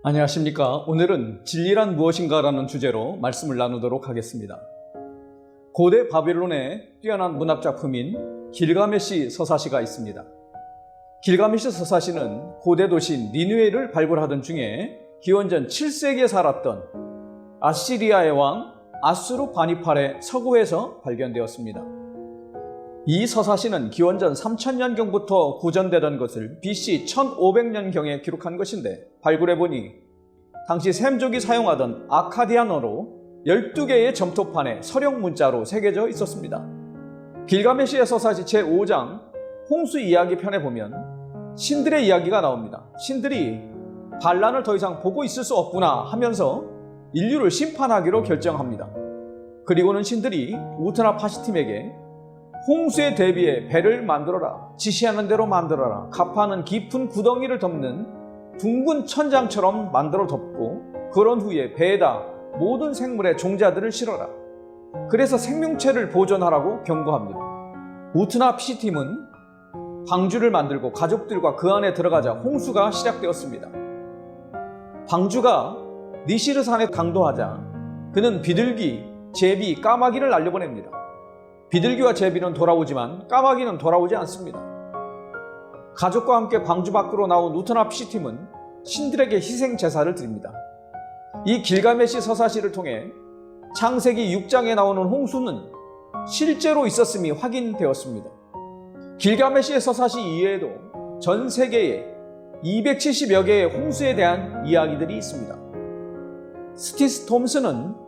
안녕하십니까. 오늘은 진리란 무엇인가라는 주제로 말씀을 나누도록 하겠습니다. 고대 바벨론의 뛰어난 문학작품인 길가메시 서사시가 있습니다. 길가메시 서사시는 고대 도시 니느웨를 발굴하던 중에 기원전 7세기에 살았던 아시리아의 왕 아수르바니팔의 서고에서 발견되었습니다. 이 서사시는 기원전 3000년경부터 구전되던 것을 BC 1500년경에 기록한 것인데, 발굴해보니 당시 셈족이 사용하던 아카디아어로 12개의 점토판에 서령 문자로 새겨져 있었습니다. 길가메시의 서사시 제5장 홍수 이야기 편에 보면 신들의 이야기가 나옵니다. 신들이 반란을 더 이상 보고 있을 수 없구나 하면서 인류를 심판하기로 결정합니다. 그리고는 신들이 우트나 파시팀에게 홍수에 대비해 배를 만들어라, 지시하는 대로 만들어라, 가파는 깊은 구덩이를 덮는 둥근 천장처럼 만들어 덮고, 그런 후에 배에다 모든 생물의 종자들을 실어라, 그래서 생명체를 보존하라고 경고합니다. 우트나 피시팀은 방주를 만들고 가족들과 그 안에 들어가자 홍수가 시작되었습니다. 방주가 니시르산에 강도하자 그는 비둘기, 제비, 까마귀를 날려보냅니다. 비둘기와 제비는 돌아오지만 까마귀는 돌아오지 않습니다. 가족과 함께 방주 밖으로 나온 우트나 피시팀은 신들에게 희생 제사를 드립니다. 이 길가메시 서사시를 통해 창세기 6장에 나오는 홍수는 실제로 있었음이 확인되었습니다. 길가메시의 서사시 이외에도 전 세계에 270여 개의 홍수에 대한 이야기들이 있습니다. 스티스 톰슨은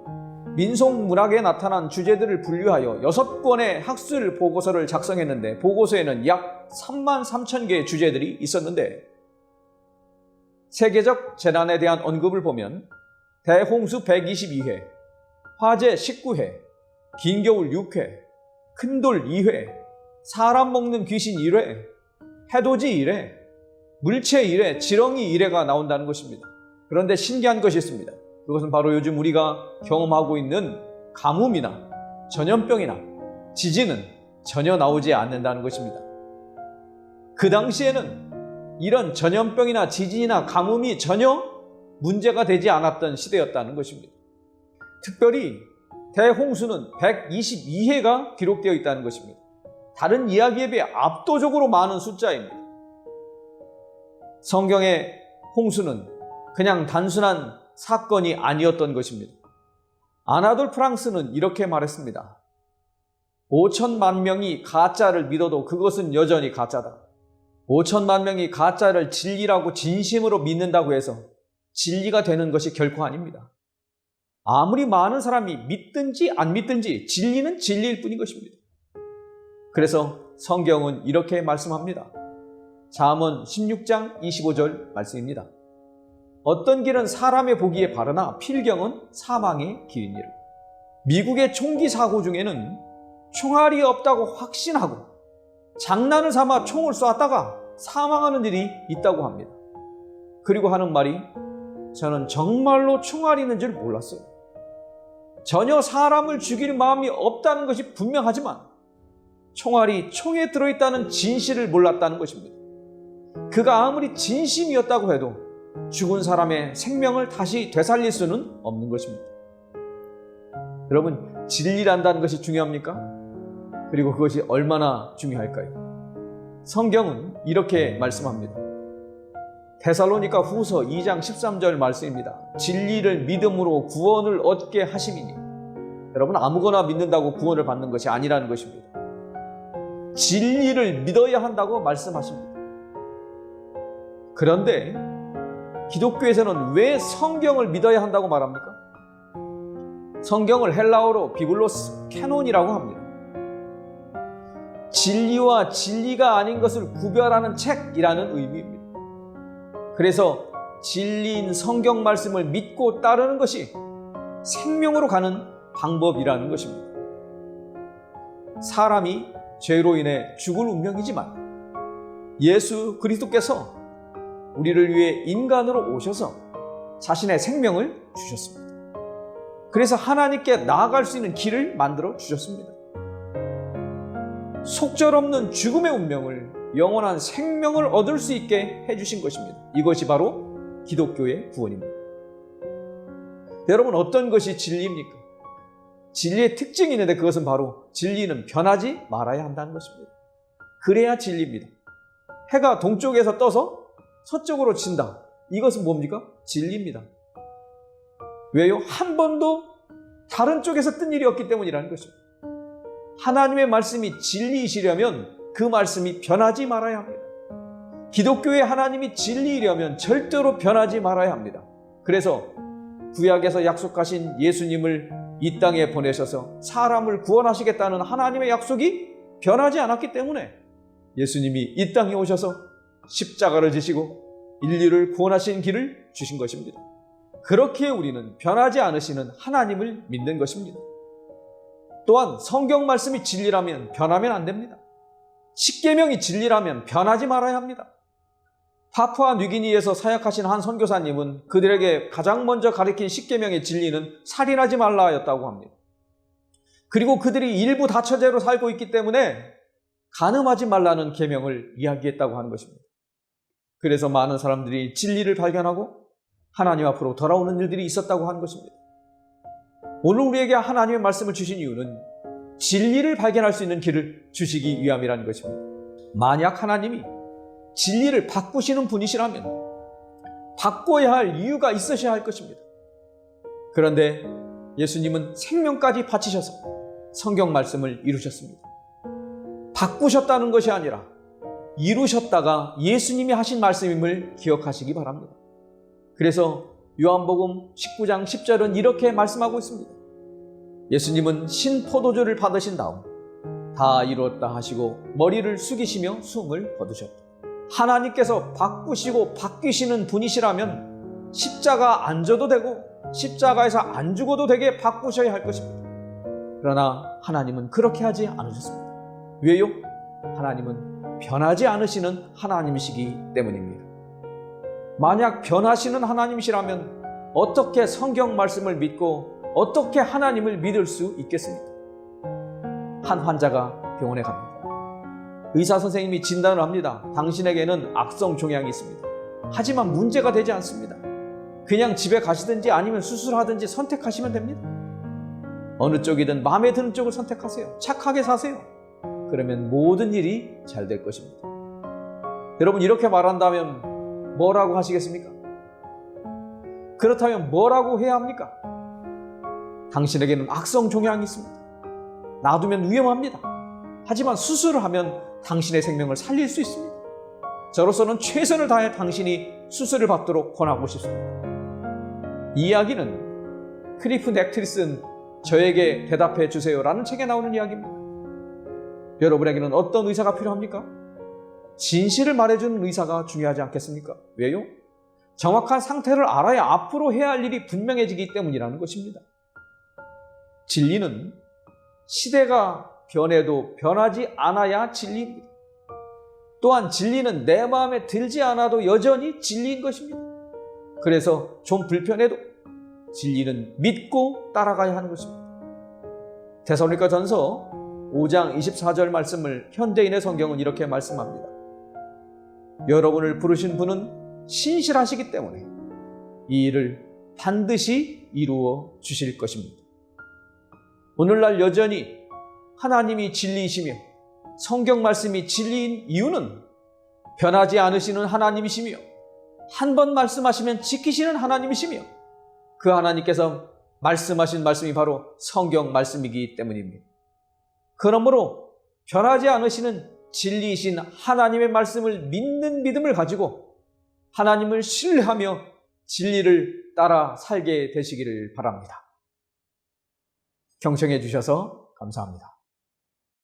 민속문학에 나타난 주제들을 분류하여 6권의 학술 보고서를 작성했는데, 보고서에는 약 33,000개의 주제들이 있었는데, 세계적 재난에 대한 언급을 보면 대홍수 122회, 화재 19회, 긴 겨울 6회, 큰돌 2회, 사람 먹는 귀신 1회, 해돋이 1회, 물체 1회, 지렁이 1회가 나온다는 것입니다. 그런데 신기한 것이 있습니다. 그것은 바로 요즘 우리가 경험하고 있는 가뭄이나 전염병이나 지진은 전혀 나오지 않는다는 것입니다. 그 당시에는 이런 전염병이나 지진이나 가뭄이 전혀 문제가 되지 않았던 시대였다는 것입니다. 특별히 대홍수는 122회가 기록되어 있다는 것입니다. 다른 이야기에 비해 압도적으로 많은 숫자입니다. 성경의 홍수는 그냥 단순한 사건이 아니었던 것입니다. 아나돌 프랑스는 이렇게 말했습니다. 5천만 명이 가짜를 믿어도 그것은 여전히 가짜다. 5천만 명이 가짜를 진리라고 진심으로 믿는다고 해서 진리가 되는 것이 결코 아닙니다. 아무리 많은 사람이 믿든지 안 믿든지 진리는 진리일 뿐인 것입니다. 그래서 성경은 이렇게 말씀합니다. 잠언 16장 25절 말씀입니다. 어떤 길은 사람의 보기에 바르나 필경은 사망의 길이니라. 미국의 총기 사고 중에는 총알이 없다고 확신하고 장난을 삼아 총을 쐈다가 사망하는 일이 있다고 합니다. 그리고 하는 말이, 저는 정말로 총알이 있는 줄 몰랐어요. 전혀 사람을 죽일 마음이 없다는 것이 분명하지만 총알이 총에 들어있다는 진실을 몰랐다는 것입니다. 그가 아무리 진심이었다고 해도 죽은 사람의 생명을 다시 되살릴 수는 없는 것입니다. 여러분, 진리란다는 것이 중요합니까? 그리고 그것이 얼마나 중요할까요? 성경은 이렇게 말씀합니다. 데살로니가 후서 2장 13절 말씀입니다. 진리를 믿음으로 구원을 얻게 하심이니. 여러분, 아무거나 믿는다고 구원을 받는 것이 아니라는 것입니다. 진리를 믿어야 한다고 말씀하십니다. 그런데 기독교에서는 왜 성경을 믿어야 한다고 말합니까? 성경을 헬라어로 비블로스 캐논이라고 합니다. 진리와 진리가 아닌 것을 구별하는 책이라는 의미입니다. 그래서 진리인 성경 말씀을 믿고 따르는 것이 생명으로 가는 방법이라는 것입니다. 사람이 죄로 인해 죽을 운명이지만 예수 그리스도께서 우리를 위해 인간으로 오셔서 자신의 생명을 주셨습니다. 그래서 하나님께 나아갈 수 있는 길을 만들어 주셨습니다. 속절없는 죽음의 운명을 영원한 생명을 얻을 수 있게 해주신 것입니다. 이것이 바로 기독교의 구원입니다. 여러분, 어떤 것이 진리입니까? 진리의 특징이 있는데 그것은 바로 진리는 변하지 말아야 한다는 것입니다. 그래야 진리입니다. 해가 동쪽에서 떠서 서쪽으로 친다. 이것은 뭡니까? 진리입니다. 왜요? 한 번도 다른 쪽에서 뜬 일이 없기 때문이라는 것입니다. 하나님의 말씀이 진리이시려면 그 말씀이 변하지 말아야 합니다. 기독교의 하나님이 진리이려면 절대로 변하지 말아야 합니다. 그래서 구약에서 약속하신 예수님을 이 땅에 보내셔서 사람을 구원하시겠다는 하나님의 약속이 변하지 않았기 때문에 예수님이 이 땅에 오셔서 십자가를 지시고 인류를 구원하신 길을 주신 것입니다. 그렇게 우리는 변하지 않으시는 하나님을 믿는 것입니다. 또한 성경 말씀이 진리라면 변하면 안 됩니다. 십계명이 진리라면 변하지 말아야 합니다. 파푸아 뉴기니에서 사역하신 한 선교사님은 그들에게 가장 먼저 가르친 십계명의 진리는 살인하지 말라였다고 합니다. 그리고 그들이 일부 다처제로 살고 있기 때문에 간음하지 말라는 계명을 이야기했다고 하는 것입니다. 그래서 많은 사람들이 진리를 발견하고 하나님 앞으로 돌아오는 일들이 있었다고 하는 것입니다. 오늘 우리에게 하나님의 말씀을 주신 이유는 진리를 발견할 수 있는 길을 주시기 위함이라는 것입니다. 만약 하나님이 진리를 바꾸시는 분이시라면 바꿔야 할 이유가 있으셔야 할 것입니다. 그런데 예수님은 생명까지 바치셔서 성경 말씀을 이루셨습니다. 바꾸셨다는 것이 아니라 이루셨다가 예수님이 하신 말씀임을 기억하시기 바랍니다. 그래서 요한복음 19장 10절은 이렇게 말씀하고 있습니다. 예수님은 신포도주를 받으신 다음 다 이루었다 하시고 머리를 숙이시며 숨을 거두셨다. 하나님께서 바꾸시고 바뀌시는 분이시라면 십자가 안 져도 되고 십자가에서 안 죽어도 되게 바꾸셔야 할 것입니다. 그러나 하나님은 그렇게 하지 않으셨습니다. 왜요? 하나님은 변하지 않으시는 하나님이시기 때문입니다. 만약 변하시는 하나님이시라면 어떻게 성경 말씀을 믿고 어떻게 하나님을 믿을 수 있겠습니까? 한 환자가 병원에 갑니다. 의사 선생님이 진단을 합니다. 당신에게는 악성 종양이 있습니다. 하지만 문제가 되지 않습니다. 그냥 집에 가시든지 아니면 수술하든지 선택하시면 됩니다. 어느 쪽이든 마음에 드는 쪽을 선택하세요. 착하게 사세요. 그러면 모든 일이 잘 될 것입니다. 여러분, 이렇게 말한다면 뭐라고 하시겠습니까? 그렇다면 뭐라고 해야 합니까? 당신에게는 악성 종양이 있습니다. 놔두면 위험합니다. 하지만 수술을 하면 당신의 생명을 살릴 수 있습니다. 저로서는 최선을 다해 당신이 수술을 받도록 권하고 싶습니다. 이 이야기는 크리프 넥트리 쓴 저에게 대답해 주세요라는 책에 나오는 이야기입니다. 여러분에게는 어떤 의사가 필요합니까? 진실을 말해주는 의사가 중요하지 않겠습니까? 왜요? 정확한 상태를 알아야 앞으로 해야 할 일이 분명해지기 때문이라는 것입니다. 진리는 시대가 변해도 변하지 않아야 진리입니다. 또한 진리는 내 마음에 들지 않아도 여전히 진리인 것입니다. 그래서 좀 불편해도 진리는 믿고 따라가야 하는 것입니다. 데살로니가전서 5장 24절 말씀을 현대인의 성경은 이렇게 말씀합니다. 여러분을 부르신 분은 신실하시기 때문에 이 일을 반드시 이루어 주실 것입니다. 오늘날 여전히 하나님이 진리이시며 성경 말씀이 진리인 이유는 변하지 않으시는 하나님이시며 한 번 말씀하시면 지키시는 하나님이시며 그 하나님께서 말씀하신 말씀이 바로 성경 말씀이기 때문입니다. 그러므로 변하지 않으시는 진리이신 하나님의 말씀을 믿는 믿음을 가지고 하나님을 신뢰하며 진리를 따라 살게 되시기를 바랍니다. 경청해 주셔서 감사합니다.